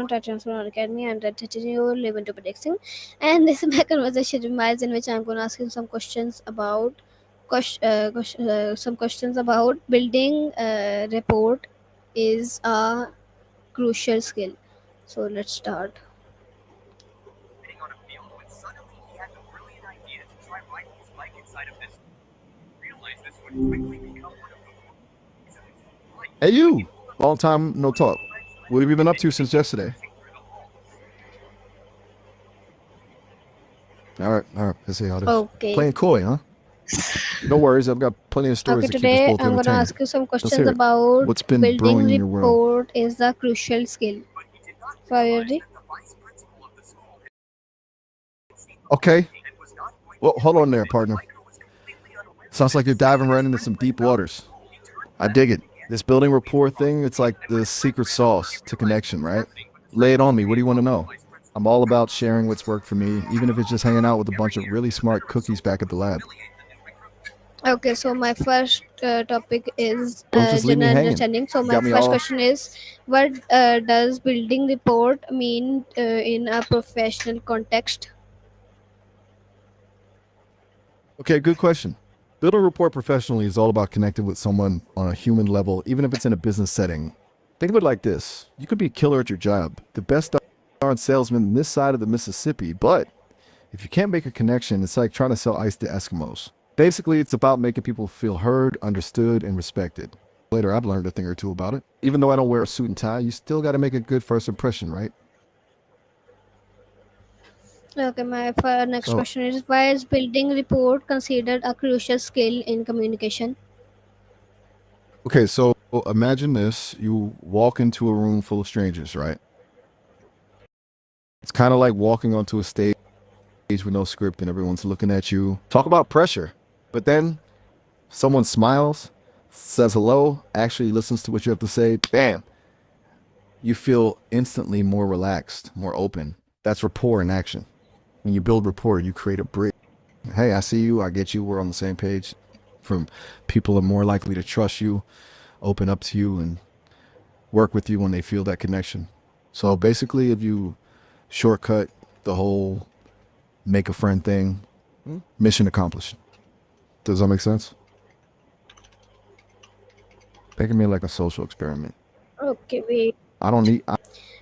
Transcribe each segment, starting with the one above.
Titans from Academy. I'm Red Titanium, live into predicting. And this is my conversation with Miles, in which I'm going to ask him some questions about some questions about building a report is a crucial skill. So let's start. Hey, you! Long time no talk. What have you been up to since yesterday? All right. Let's see how this. Okay. Playing coy, huh? No worries. I've got plenty of stories Okay, to keep us today both I'm going to entertained. ask you some Let's questions hear it. about What's been building brewing in your world? report is a crucial skill. So are you ready? Okay. Well, hold on there, partner. Sounds like you're diving right into some deep waters. I dig it. This building rapport thing, it's like the secret sauce to connection, right? Lay it on me. What do you want to know? I'm all about sharing what's worked for me, even if it's just hanging out with a bunch of really smart cookies back at the lab. Okay, so my first topic is Don't just leave me general hanging. understanding. So You my got me first all. question is, what does building report mean in a professional context? Okay, good question. Build a rapport professionally is all about connecting with someone on a human level, even if it's in a business setting. Think of it like this. You could be a killer at your job, the best darn salesman this side of the Mississippi, but if you can't make a connection, it's like trying to sell ice to Eskimos. Basically, it's about making people feel heard, understood, and respected. Later, I've learned a thing or two about it. Even though I don't wear a suit and tie, you still got to make a good first impression, right? Okay, my next So, question is, why is building report considered a crucial skill in communication? okay, so imagine this. You walk into a room full of strangers, right? It's kind of like walking onto a stage with no script and everyone's looking at you. Talk about pressure. But then someone smiles, says hello, actually listens to what you have to say. Bam! You feel instantly more relaxed, more open. That's rapport in action. When you build rapport, you create a bridge. Hey, I see you. I get you. We're on the same page. From people are more likely to trust you, open up to you, and work with you when they feel that connection. So basically, if you shortcut the whole make a friend thing, mission accomplished. Does that make sense? Think of me like a social experiment. Okay, wait. I don't need.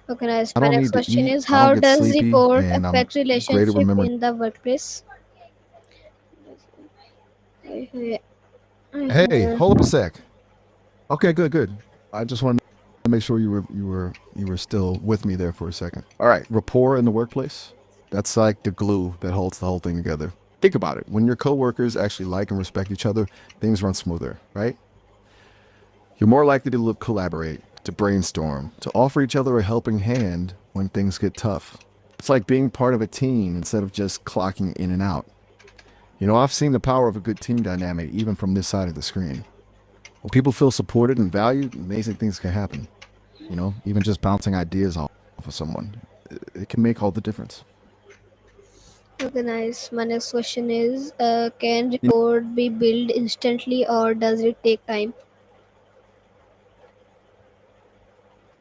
Okay, nice. I My don't next need to question eat. is, I don't how get does sleepy, report and I'm affect great at relationship remembering. in the workplace? I, I Hey, hear. hold up a sec. Okay, good. I just wanted to make sure you were still with me there for a second. All right, rapport in the workplace. That's like the glue that holds the whole thing together. Think about it. When your coworkers actually like and respect each other, things run smoother, right? You're more likely to collaborate, to brainstorm, to offer each other a helping hand when things get tough. It's like being part of a team instead of just clocking in and out. You know, I've seen the power of a good team dynamic even from this side of the screen. When people feel supported and valued, amazing things can happen. You know, even just bouncing ideas off of someone, it can make all the difference. Okay, nice. My next question is, can You report be built instantly or does it take time?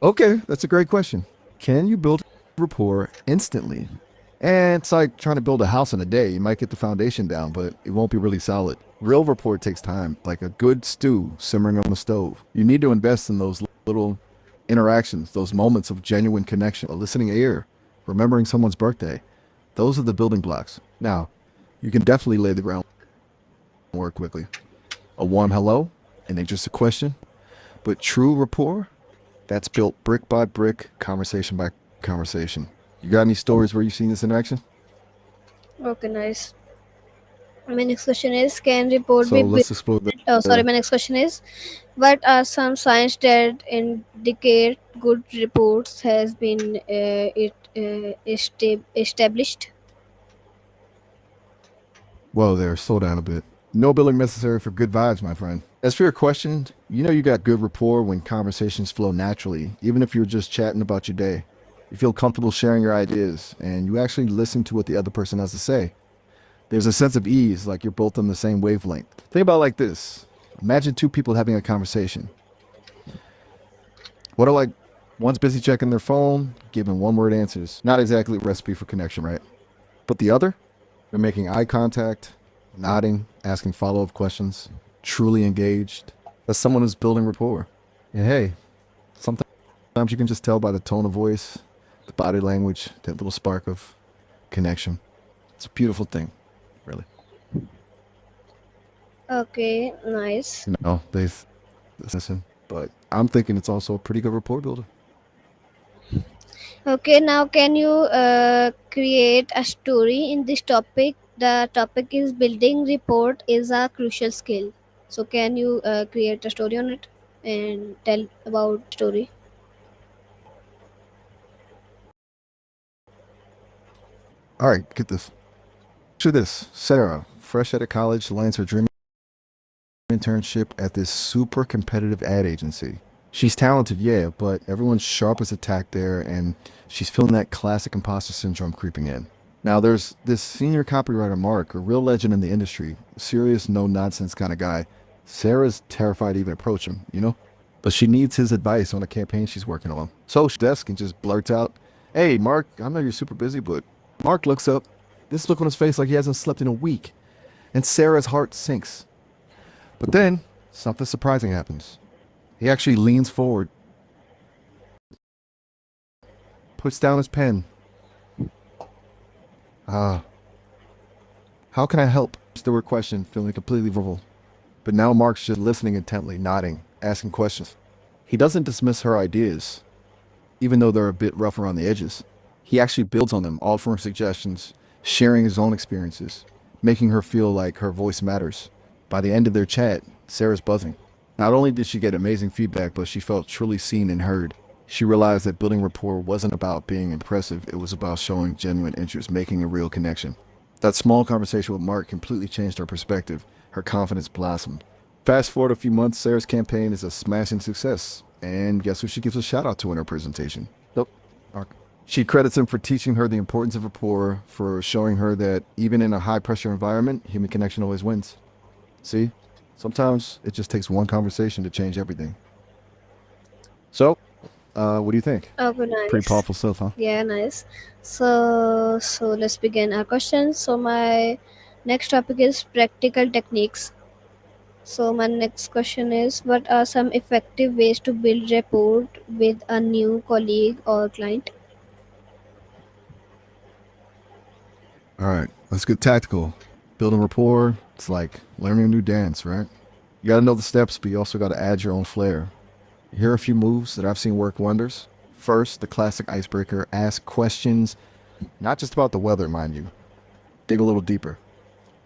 Okay, that's a great question. Can you build rapport instantly? And it's like trying to build a house in a day. You might get the foundation down, but it won't be really solid. Real rapport takes time, like a good stew simmering on the stove. You need to invest in those little interactions, those moments of genuine connection, a listening ear, remembering someone's birthday. Those are the building blocks. Now, you can definitely lay the groundwork quickly. A warm hello, and then just a question. But true rapport, that's built brick by brick, conversation by conversation. You got any stories where you've seen this in action? Okay, nice. My next question is, can report be So built? let's explore Oh, sorry. the. My next question is, what are some signs that indicate good reports has been established? Whoa there, slow down a bit. No billing necessary for good vibes, my friend. As for your question, you know you got good rapport when conversations flow naturally, even if you're just chatting about your day. You feel comfortable sharing your ideas, and you actually listen to what the other person has to say. There's a sense of ease, like you're both on the same wavelength. Think about it like this. Imagine two people having a conversation. What are like One's busy checking their phone, giving one-word answers. Not exactly a recipe for connection, right? But the other, they're making eye contact, nodding, asking follow-up questions, truly engaged. That's someone who's building rapport. And hey, sometimes you can just tell by the tone of voice, the body language, that little spark of connection. It's a beautiful thing, really. Okay, nice. They listen, but I'm thinking it's also a pretty good rapport builder. Okay, now can you create a story in this topic? The topic is building report is a crucial skill. So can you create a story on it and tell about story? All right, get this. Picture this: Sarah, fresh out of college, lands her dream internship at this super competitive ad agency. She's talented, yeah, but everyone's sharp as a tack there, and she's feeling that classic imposter syndrome creeping in. Now, there's this senior copywriter, Mark, a real legend in the industry, serious, no nonsense kind of guy. Sarah's terrified to even approach him, you know? But she needs his advice on a campaign she's working on. So she desk and just blurts out, "Hey, Mark, I know you're super busy, but..." Mark looks up, this look on his face like he hasn't slept in a week, and Sarah's heart sinks. But then, something surprising happens. He actually leans forward, puts down his pen. Ah, how can I help? There were questions, feeling completely verbal. But now Mark's just listening intently, nodding, asking questions. He doesn't dismiss her ideas, even though they're a bit rough around the edges. He actually builds on them, offering suggestions, sharing his own experiences, making her feel like her voice matters. By the end of their chat, Sarah's buzzing. Not only did she get amazing feedback, but she felt truly seen and heard. She realized that building rapport wasn't about being impressive, it was about showing genuine interest, making a real connection. That small conversation with Mark completely changed her perspective. Her confidence blossomed. Fast forward a few months, Sarah's campaign is a smashing success. And guess who she gives a shout out to in her presentation? Nope, Mark. She credits him for teaching her the importance of rapport, for showing her that even in a high pressure environment, human connection always wins. See? Sometimes it just takes one conversation to change everything. So, what do you think? Okay, Pretty nice. powerful stuff, huh? Yeah, nice. So let's begin our questions. So my next topic is practical techniques. So my next question is, what are some effective ways to build rapport with a new colleague or client? All right, let's get tactical. Building rapport, it's like learning a new dance, right? You gotta know the steps, but you also gotta add your own flair. Here are a few moves that I've seen work wonders. First, the classic icebreaker: ask questions, not just about the weather, mind you. Dig a little deeper.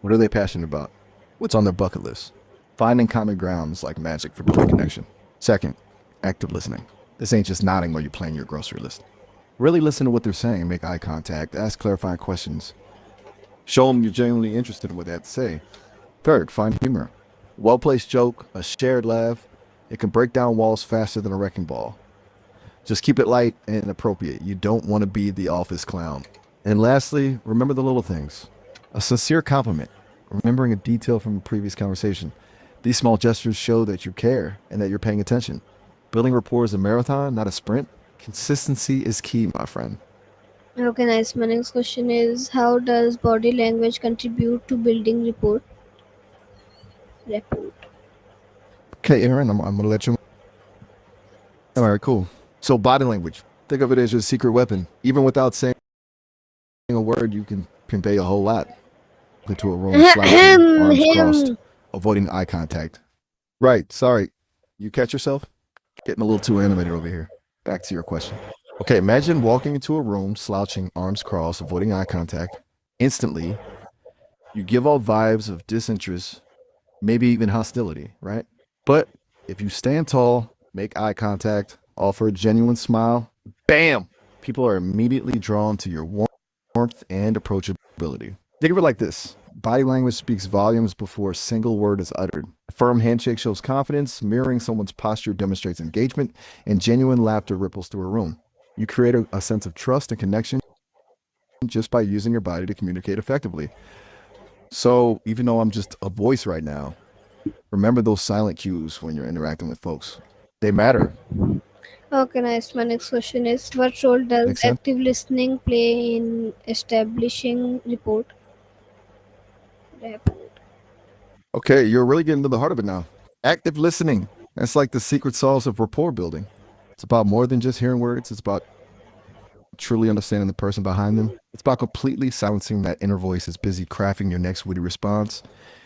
What are they passionate about? What's on their bucket list? Finding common ground is like magic for building connection. Second, active listening. This ain't just nodding while you're playing your grocery list. Really listen to what they're saying, make eye contact, ask clarifying questions. Show them you're genuinely interested in what they have to say. Third, find humor. Well-placed joke, a shared laugh, it can break down walls faster than a wrecking ball. Just keep it light and appropriate. You don't want to be the office clown. And lastly, remember the little things. A sincere compliment, remembering a detail from a previous conversation. These small gestures show that you care and that you're paying attention. Building rapport is a marathon, not a sprint. Consistency is key, my friend. Okay, nice. My next question is, how does body language contribute to building rapport? Okay, Aaron, I'm going to let you. All right, cool. So, body language. Think of it as your secret weapon. Even without saying a word, you can convey a whole lot. Into a room, slouching, arms crossed, Him. avoiding eye contact. Right, sorry. You catch yourself? Getting a little too animated over here. Back to your question. Okay, imagine walking into a room, slouching, arms crossed, avoiding eye contact. Instantly, you give off vibes of disinterest, maybe even hostility, right? But if you stand tall, make eye contact, offer a genuine smile, bam! People are immediately drawn to your warmth and approachability. Think of it like this: body language speaks volumes before a single word is uttered. A firm handshake shows confidence, mirroring someone's posture demonstrates engagement, and genuine laughter ripples through a room. You create a sense of trust and connection just by using your body to communicate effectively. So, even though I'm just a voice right now, remember those silent cues when you're interacting with folks. They matter. Okay, nice. My next question is, what role does Make sense? active listening play in establishing rapport? Okay, you're really getting to the heart of it now. Active listening. That's like the secret sauce of rapport building. It's about more than just hearing words. It's about truly understanding the person behind them. It's about completely silencing that inner voice that's busy crafting your next witty response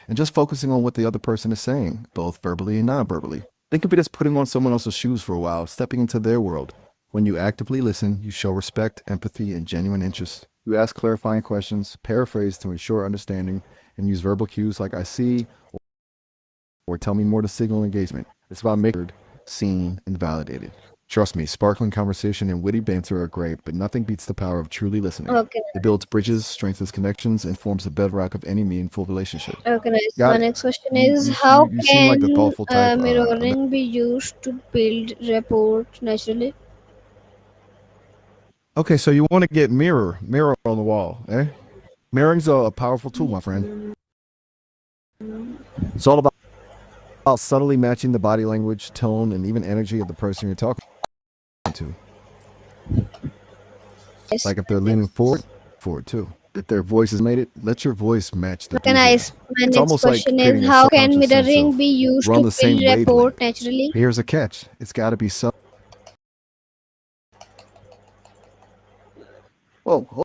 and just focusing on what the other person is saying, both verbally and non-verbally. Think of it as putting on someone else's shoes for a while, stepping into their world. When you actively listen, you show respect, empathy, and genuine interest. You ask clarifying questions, paraphrase to ensure understanding, and use verbal cues like I see or tell me more to signal engagement. It's about making heard, seen, and validated. Trust me, sparkling conversation and witty banter are great, but nothing beats the power of truly listening. Okay, It builds bridges, nice. strengthens connections, and forms the bedrock of any meaningful relationship. Okay, nice. Got My it. next question You is, you how you, you seem like the can thoughtful type. mirroring be used to build rapport naturally? Okay, so you want to get mirror on the wall, eh? Mirroring's a powerful tool, my friend. It's all about subtly matching the body language, tone, and even energy of the person you're talking to. Yes. Like if they're leaning forward too. If their voice is made it, let your voice match the Okay, enthusiasm. nice. My It's next almost like question is, creating a how can subconscious sense mirroring of be used we're on to the build same rapport wavelength. naturally? Here's a catch. It's got to be subtle. Oh,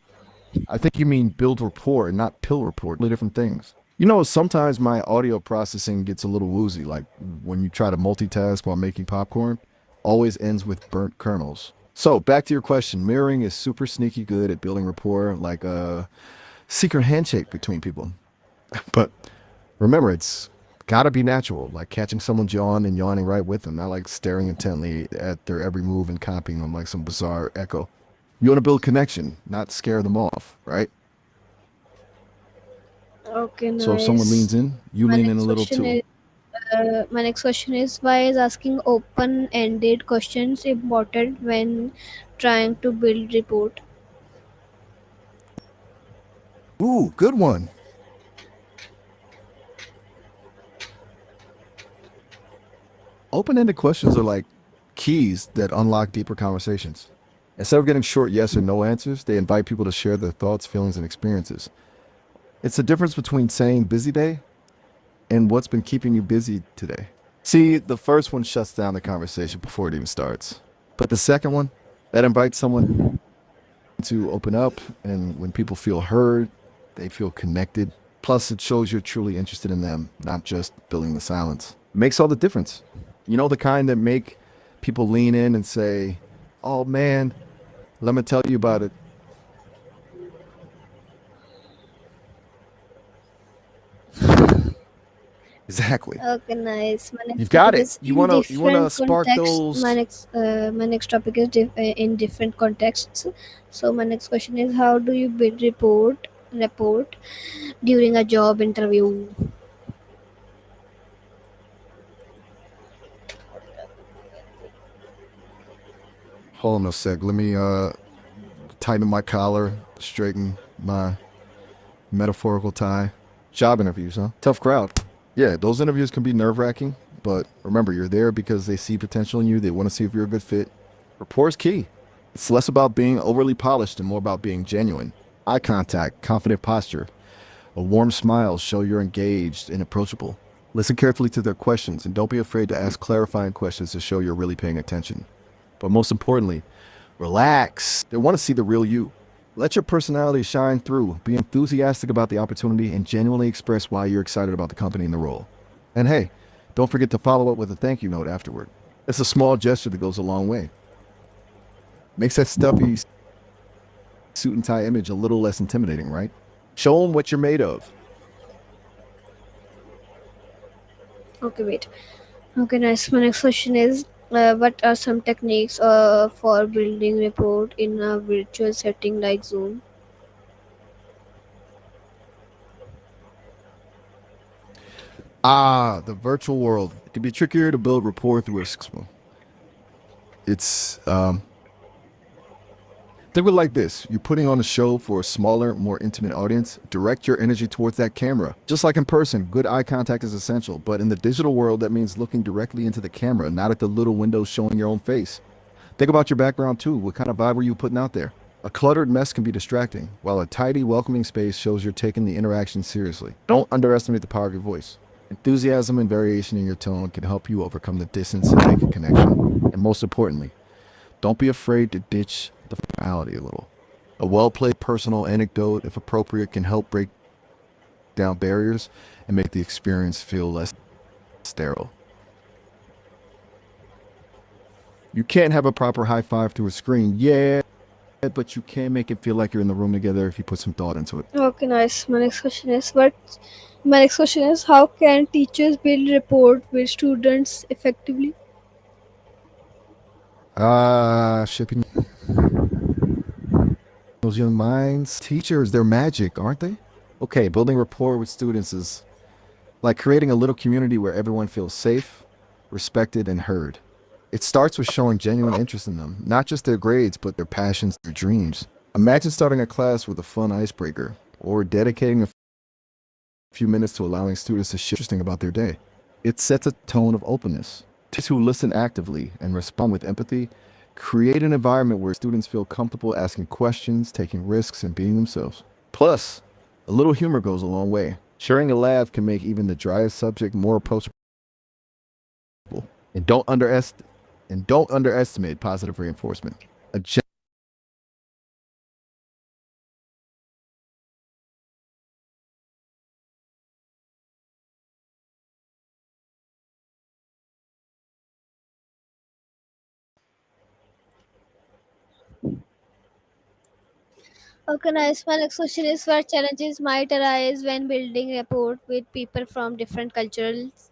I think you mean build rapport and not pill rapport. Totally different things. You know, sometimes my audio processing gets a little woozy, like when you try to multitask while making popcorn, always ends with burnt kernels. So back to your question, mirroring is super sneaky good at building rapport, like a secret handshake between people. But remember, it's gotta be natural, like catching someone's yawn and yawning right with them, not like staring intently at their every move and copying them like some bizarre echo. You want to build connection, not scare them off, right? Okay, So if someone nice. leans in, you My lean in a next little question too. is, why is asking open-ended questions important when trying to build rapport? Ooh, good one. Open-ended questions are like keys that unlock deeper conversations. Instead of getting short yes or no answers, they invite people to share their thoughts, feelings, and experiences. It's the difference between saying busy day and what's been keeping you busy today. See, the first one shuts down the conversation before it even starts. But the second one, that invites someone to open up, and when people feel heard, they feel connected. Plus, it shows you're truly interested in them, not just filling the silence. It makes all the difference. You know, the kind that make people lean in and say, "Oh man, let me tell you about it." Exactly. Okay, nice. My You've next got topic it. is, You in wanna different spark contexts. those. My next topic is in different contexts. So my next question is, how do you build report during a job interview? Hold on a sec. Let me tighten my collar, straighten my metaphorical tie. Job interviews, huh? Tough crowd. Yeah, those interviews can be nerve wracking, but remember, you're there because they see potential in you. They want to see if you're a good fit. Rapport is key. It's less about being overly polished and more about being genuine. Eye contact, confident posture, a warm smile show you're engaged and approachable. Listen carefully to their questions and don't be afraid to ask clarifying questions to show you're really paying attention. But most importantly, relax. They want to see the real you. Let your personality shine through. Be enthusiastic about the opportunity and genuinely express why you're excited about the company and the role. And hey, don't forget to follow up with a thank you note afterward. It's a small gesture that goes a long way. Makes that stuffy suit and tie image a little less intimidating, right? Show them what you're made of. Okay, wait. Okay, nice. My next question is, what are some techniques for building rapport in a virtual setting like Zoom? Ah, the virtual world. It can be trickier to build rapport through a. It's Think of it like this. You're putting on a show for a smaller, more intimate audience. Direct your energy towards that camera. Just like in person, good eye contact is essential. But in the digital world, that means looking directly into the camera, not at the little window showing your own face. Think about your background too. What kind of vibe were you putting out there? A cluttered mess can be distracting, while a tidy, welcoming space shows you're taking the interaction seriously. Don't underestimate the power of your voice. Enthusiasm and variation in your tone can help you overcome the distance and make a connection. And most importantly, don't be afraid to ditch the formality a little. A well played personal anecdote, if appropriate, can help break down barriers and make the experience feel less sterile. You can't have a proper high five through a screen, yeah, but you can make it feel like you're in the room together if you put some thought into it. Okay, nice. My next question is how can teachers build rapport with students effectively? Shipping those young minds. Teachers, they're magic, aren't they? Okay, building rapport with students is like creating a little community where everyone feels safe, respected, and heard. It starts with showing genuine interest in them, not just their grades, but their passions, their dreams. Imagine starting a class with a fun icebreaker, or dedicating a few minutes to allowing students to share interesting about their day. It sets a tone of openness. Teachers who listen actively and respond with empathy create an environment where students feel comfortable asking questions, taking risks, and being themselves. Plus, a little humor goes a long way. Sharing a laugh can make even the driest subject more approachable. And don't underestimate positive reinforcement. A Okay, nice. My next question is what challenges might arise when building rapport with people from different cultures?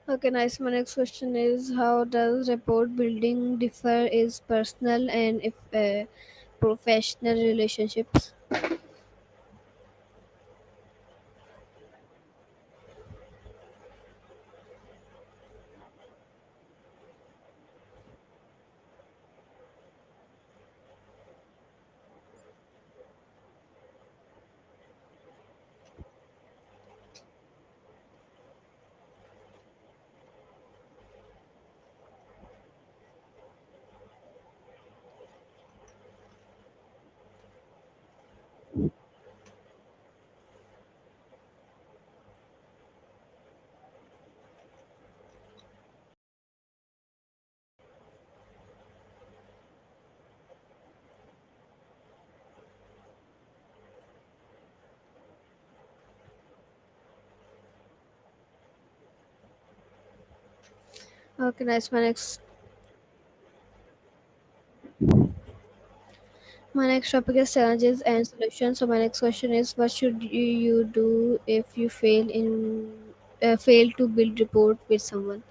Okay, nice. My next question is how does rapport building differ is personal and if professional relationships? Okay, nice. My next topic is challenges and solutions. So my next question is what should you do if you fail to build rapport with someone?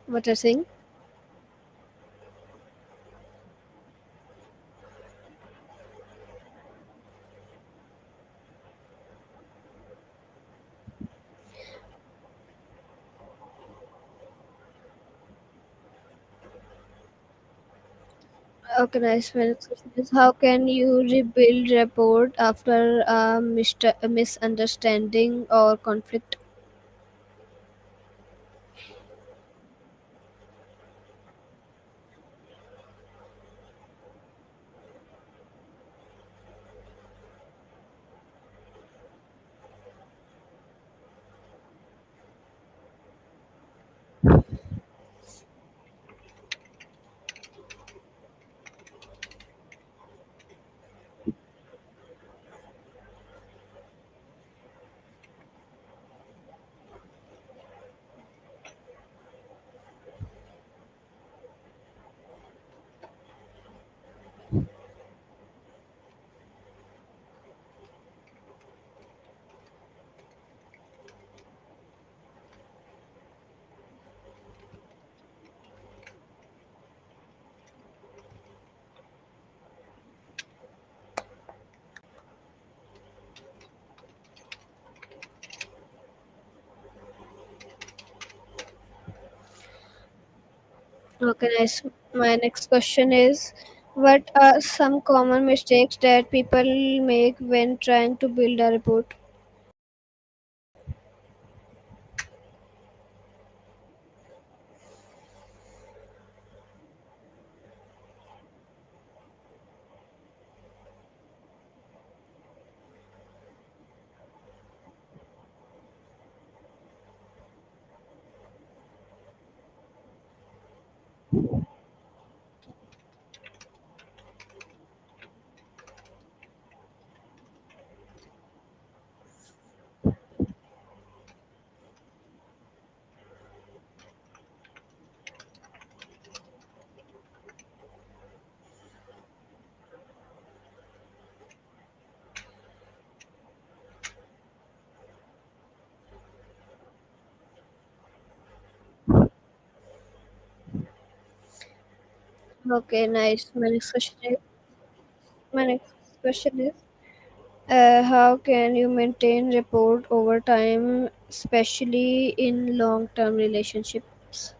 What you're saying? Okay, nice. My next question is how can you rebuild rapport after a misunderstanding or conflict? Okay, nice. My next question is, what are some common mistakes that people make when trying to build a report? Okay, nice. My next question is, how can you maintain rapport over time, especially in long-term relationships?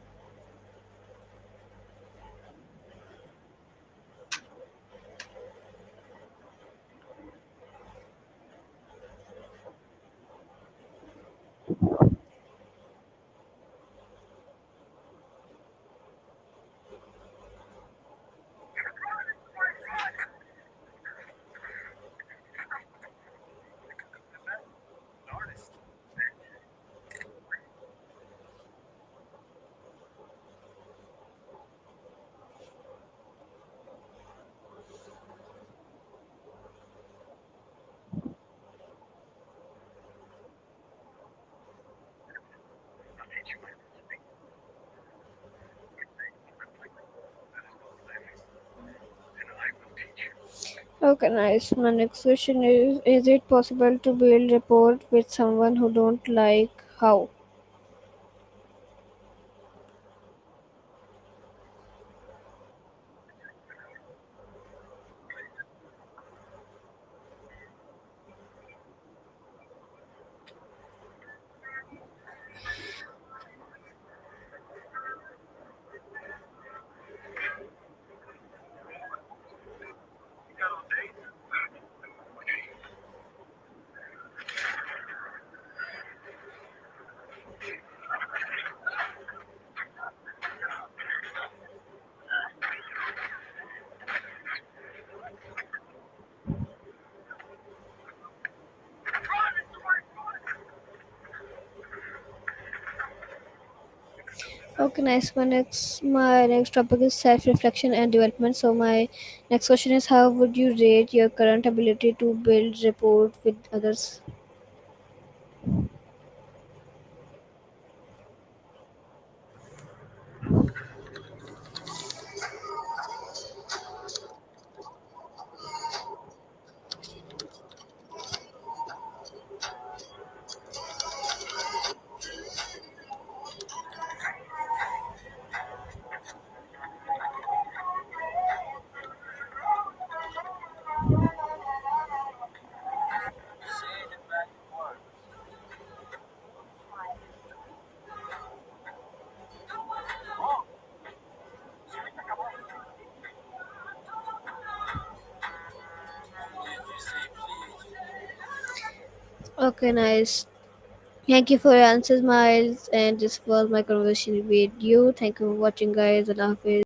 Okay, nice. My next question is it possible to build rapport with someone who don't like how? Okay, nice. My next topic is self-reflection and development. So my next question is, how would you rate your current ability to build rapport with others? Okay, nice. Thank you for your answers, Miles. And this was my conversation with you. Thank you for watching, guys. Allah Hafiz.